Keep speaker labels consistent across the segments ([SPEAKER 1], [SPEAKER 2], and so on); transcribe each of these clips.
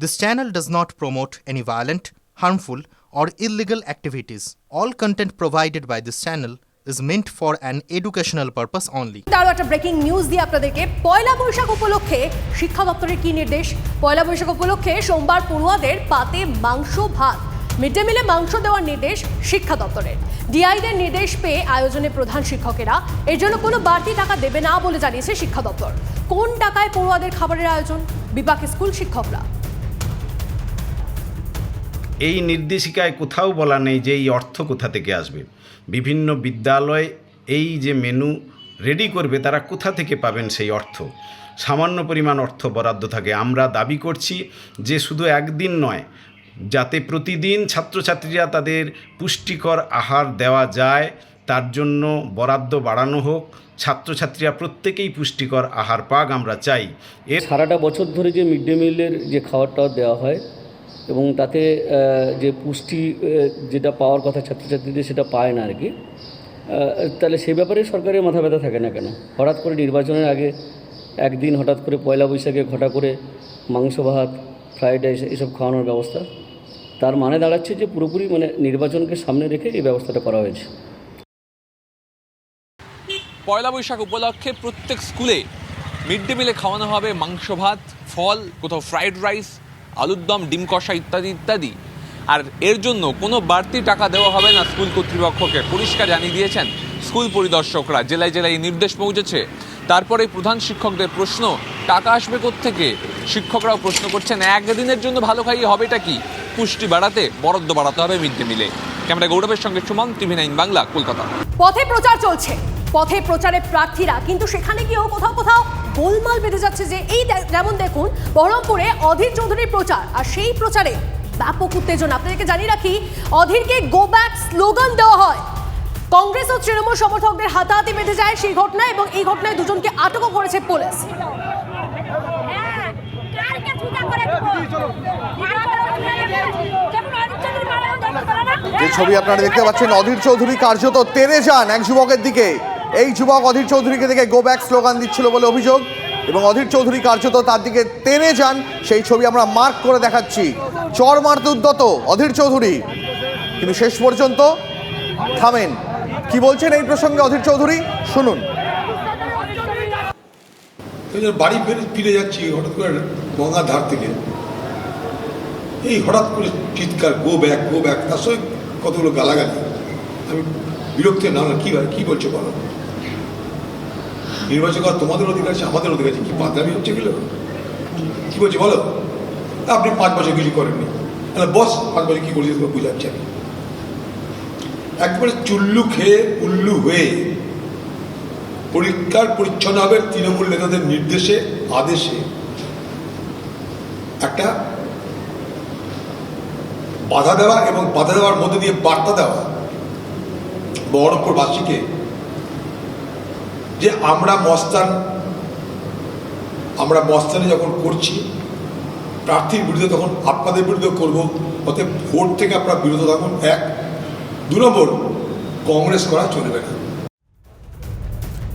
[SPEAKER 1] This channel does not promote any violent, harmful, or illegal activities. All content provided by this channel is meant for an educational purpose only.
[SPEAKER 2] তারও একটা breaking news দিয়ে আপনাদেরকে পয়লা বৈশাখ উপলক্ষে শিক্ষা দপ্তরের কি নির্দেশ। পয়লা বৈশাখ উপলক্ষে সোমবার পড়ুয়াদের পাতে মাংস ভাত, মিড ডে মিলে মাংস দেওয়ার নির্দেশ শিক্ষা দপ্তরের। ডিআইদের নির্দেশ পেয়ে আয়োজনে প্রধান শিক্ষকেরা এর জন্য কোনো বাড়তি টাকা দেবে না বলে জানিয়েছে শিক্ষা দপ্তর। কোন টাকায় পড়ুয়াদের খাবারের আয়োজন? বিপাকে স্কুল শিক্ষকরা।
[SPEAKER 3] এই নির্দেশিকায় কোথাও বলা নেই যে এই অর্থ কোথা থেকে আসবে। বিভিন্ন বিদ্যালয় এই যে মেনু রেডি করবে তারা কোথা থেকে পাবেন সেই অর্থ? সামান্য পরিমাণ অর্থ বরাদ্দ থাকে। আমরা দাবি করছি যে শুধু একদিন নয়, যাতে প্রতিদিন ছাত্রছাত্রীরা তাদের পুষ্টিকর আহার দেওয়া যায় তার জন্য বরাদ্দ বাড়ানো হোক। ছাত্রছাত্রীরা প্রত্যেকেই পুষ্টিকর আহার পাক আমরা চাই।
[SPEAKER 4] সারাটা বছর ধরে যে মিড ডে মিলের যে খাবারটা দেওয়া হয় এবং তাতে যে পুষ্টি যেটা পাওয়ার কথা ছাত্রছাত্রীদের সেটা পায় না আর কি, তাহলে সেই ব্যাপারে সরকারের মাথা ব্যথা থাকে না কেন? হঠাৎ করে নির্বাচনের আগে একদিন হঠাৎ করে পয়লা বৈশাখে ঘটা করে মাংস ভাত, ফ্রাইড রাইস এসব খাওয়ানোর ব্যবস্থা, তার মানে দাঁড়াচ্ছে যে পুরোপুরি নির্বাচনকে সামনে রেখে এই ব্যবস্থাটা করা হয়েছে।
[SPEAKER 5] পয়লা বৈশাখ উপলক্ষে প্রত্যেক স্কুলে মিড ডে মিলে খাওয়ানো হবে মাংস ভাত, ফল, কোথাও ফ্রাইড রাইস, আলুর দম, ডিম কষা ইত্যাদি ইত্যাদি। আর এর জন্য কোনো বাড়তি টাকা দেওয়া হবে না স্কুল কর্তৃপক্ষকে, পরিষ্কার জানিয়ে দিয়েছেন স্কুল পরিদর্শকরা। জেলায় জেলায় নির্দেশ পৌঁছেছে। তারপরে প্রধান শিক্ষকদের প্রশ্ন, টাকা আসবে কোত্থেকে? শিক্ষকরাও প্রশ্ন করছেন, একদিনের জন্য ভালো খাইয়ে হবেটা কি? পুষ্টি বাড়াতে বরাদ্দ বাড়াতে হবে মিড ডে মিলে। ক্যামেরা গৌরবের সঙ্গে সুমন, TV9 বাংলা, কলকাতা।
[SPEAKER 2] পথে প্রচার চলছে, পথে প্রচারে প্রার্থীরা, কিন্তু সেখানে গিয়েও কোথাও কোথাও গোলমাল বেঁধে যাচ্ছে। যে এই যেমন দেখুন বহরমপুরে অধীর চৌধুরীর প্রচার, আর সেই প্রচারে ব্যাপক উত্তেজনা। আপনাদেরকে জানিয়ে রাখি, অধীরকে গো ব্যাক স্লোগান দেওয়া হয়। কংগ্রেস ও তৃণমূল সমর্থকদের হাতাহাতি বেঁধে যায় সেই ঘটনা, এবং এই ঘটনায় দুজনকে আটকও করেছে পুলিশ।
[SPEAKER 6] যে ছবি আপনারা দেখতে পাচ্ছেন, অধীর চৌধুরী কার্যত তেড়ে যান এক যুবকের দিকে। এই যুবক অধীর চৌধুরীকে দেখে গো ব্যাক স্লোগান দিচ্ছিল বলে অভিযোগ, এবং অধীর চৌধুরী কার্যত তার দিকে তেড়ে যান। সেই ছবি আমরা মার্ক করে দেখাচ্ছি। চর মারতে উদ্যত অধীর চৌধুরী, কিন্তু শেষ পর্যন্ত থামেন। কি বলছেন এই প্রসঙ্গে অধীর চৌধুরী, শুনুন।
[SPEAKER 7] বাড়ি ফিরে যাচ্ছি হঠাৎ করে গঙ্গার ধার থেকে, এই হঠাৎ করে চিৎকার, গো ব্যাক গো ব্যাক, তার সঙ্গে কতগুলো গালাগালি। আমি বিরক্তি না, কি বলছো বলো? নির্বাচন করা তোমাদের অধিকার আছে, আমাদের অধিকার আছে। কি পাতামি হচ্ছে গেল? কি বলছি বলো? আপনি 5 বছর কিছু করেননি, বস 5 বছর কি করছি তোমার বুঝাচ্ছি আমি। একবারে চুল্লু খেয়ে উল্লু হয়ে পরিষ্কার পরিচ্ছন্ন হবে তৃণমূল নেতাদের নির্দেশে, আদেশে একটা বাধা দেওয়া, এবং বাধা দেওয়ার মধ্যে দিয়ে বার্তা দেওয়া বহরমপুরবাসীকে যে আমরা মস্তানি যখন করছি প্রার্থীর বিরুদ্ধে, তখন আপনাদের বিরুদ্ধে করবো। অতএব ভোট থেকে আপনারা বিরত থাকুন। 1, 2 নম্বর, কংগ্রেস করা চলবে না।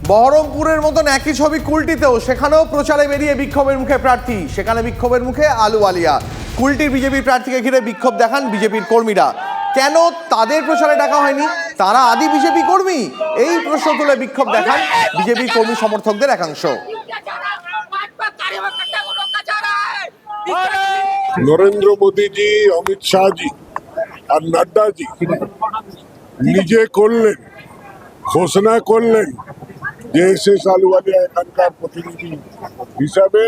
[SPEAKER 6] বহরমপুরের মতন একই ছবি কুলটিতেও, সেখানেও প্রচারে বেরিয়ে বিক্ষোভের মুখে প্রার্থী। সেখানে বিক্ষোভের মুখে আলুওয়ালিয়া। কুলটির বিজেপির প্রার্থীকে ঘিরে বিক্ষোভ দেখান বিজেপির কর্মীরা। কেন তাদের প্রচারে ডাকা হয়নি? তারা আদি বিজেপি কর্মী? এই প্রশ্ন তুলে বিক্ষোভ দেখান বিজেপি কর্মী সমর্থকদের একাংশ।
[SPEAKER 8] নরেন্দ্র মোদী জি, অমিত শাহ জি আর নাড্ডা জি নিজে করলেন, ঘোষণা করলেন যে এসএস আলুওয়ালিয়া এখানকার প্রতিনিধি হিসাবে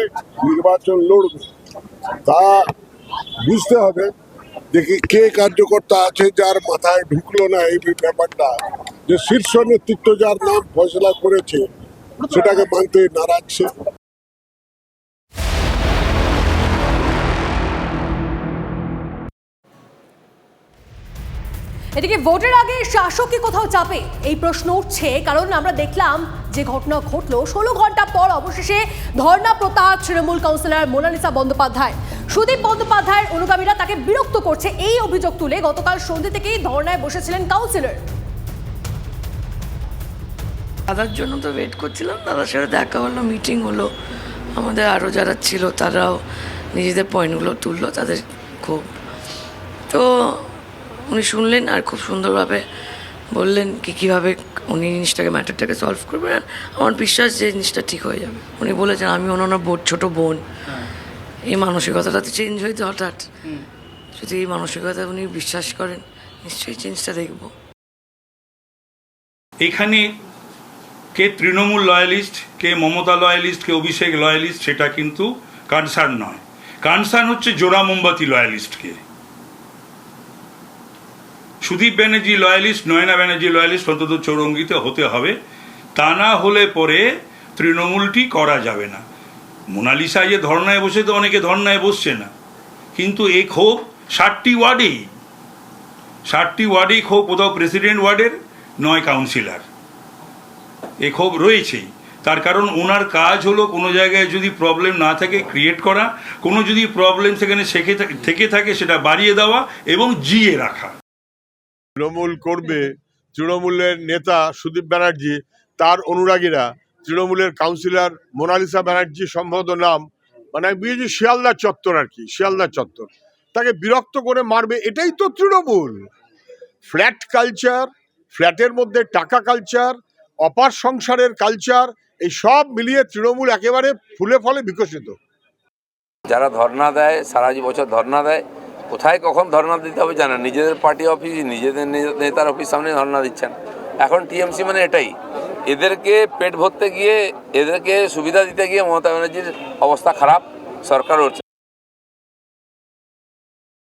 [SPEAKER 8] নির্বাচন লড়বে। তা বুঝতে হবে দেখি কে কার্যকর্তা আছে যার মাথায় ঢুকলো না এই ব্যাপারটা, যে শীর্ষ নেতৃত্ব যার নাম ফয়সলা করেছে সেটাকে মানতে নারাজ সে।
[SPEAKER 2] এদিকে ভোটের আগে শাসক কি কোথাও চাপে, এই প্রশ্ন উঠছে। কারণ আমরা দেখলাম যে ঘটনা ঘটলো 16 ঘন্টা পর অবশেষে ধর্ণা প্রত্যাহার তৃণমূল কাউন্সিলর মোনালিসা বন্দ্যোপাধ্যায়। সুদীপ বন্দ্যোপাধ্যায়ের অনুগামীরা তাকে বিরক্ত করছে এই অভিযোগ তুলে গতকাল সন্ধ্যে থেকেই ধর্ণায় বসেছিলেন কাউন্সিলর।
[SPEAKER 9] দাদার জন্য তো ওয়েট করছিলাম, দাদার সাথে দেখা হলো, মিটিং হলো, আমাদের আরও যারা ছিল তারাও নিজেদের পয়েন্টগুলো তুললো, তাদের খুব, তো উনি শুনলেন আর খুব সুন্দরভাবে বললেন কীভাবে উনি জিনিসটাকে ম্যাটারটাকে সলভ করবেন। আর আমার বিশ্বাস যে জিনিসটা ঠিক হয়ে যাবে। উনি বলেছেন আমি ওনার ছোটো বোন, এই মানসিকতাটা তো চেঞ্জ হয়েছে হঠাৎ, যদি এই মানসিকতা উনি বিশ্বাস করেন নিশ্চয়ই চেঞ্জটা দেখব।
[SPEAKER 10] এখানে কে তৃণমূল লয়ালিস্ট, কে মমতা লয়ালিস্ট, কে অভিষেক লয়ালিস্ট সেটা কিন্তু কনসার্ন নয়। কনসার্ন হচ্ছে জোড়া মোমবাতি লয়ালিস্টকে। সুদীপ ব্যানার্জি লয়ালিস্ট, নয়না ব্যানার্জি লয়ালিস্ট অন্তত চৌরঙ্গিতে হতে হবে, তা না হলে পরে তৃণমূলটি করা যাবে না। মোনালিসা যে ধর্নায় বসে, তো অনেকে ধর্নায় বসছে না, কিন্তু এই ক্ষোভ 60টি ওয়ার্ডেই ক্ষোভ, কোথাও প্রেসিডেন্ট ওয়ার্ডের, নয় কাউন্সিলর, এ ক্ষোভ রয়েছেই। তার কারণ ওনার কাজ হলো কোনো জায়গায় যদি প্রবলেম না থাকে ক্রিয়েট করা, কোনো যদি প্রবলেম সেখানে থেকে থাকে সেটা বাড়িয়ে দেওয়া এবং জিয়ে রাখা।
[SPEAKER 8] তৃণমূল করবে, তৃণমূলের নেতা সুদীপ ব্যানার্জি, তার অনুরাগীরা, তৃণমূলের কাউন্সিলর মোনালিসা ব্যানার্জি সম্ভবত নাম, মানে আমি বুঝেছি শিয়ালদা চত্বর আর কি, শিয়ালদা চত্বর, তাকে বিরক্ত করে মারবে, এটাই তো তৃণমূল। ফ্ল্যাট কালচার, ফ্ল্যাটের মধ্যে টাকা কালচার, অপার সংসারের কালচার, এই সব মিলিয়ে তৃণমূল একেবারে ফুলে ফলে বিকশিত।
[SPEAKER 11] যারা ধর্না দেয়, সারা বছর ধর্না দেয়, কোথায় কখন ধর্না দিতে হবে জানেন, নিজেদের পার্টি অফিস, নিজেদের নেতার অফিস সামনে ধর্না দিচ্ছেন। এখন টিএমসি মানে এটাই, এদেরকে পেট ভরতে গিয়ে, এদেরকে সুবিধা দিতে গিয়ে মমতা ব্যানার্জির অবস্থা খারাপ, সরকার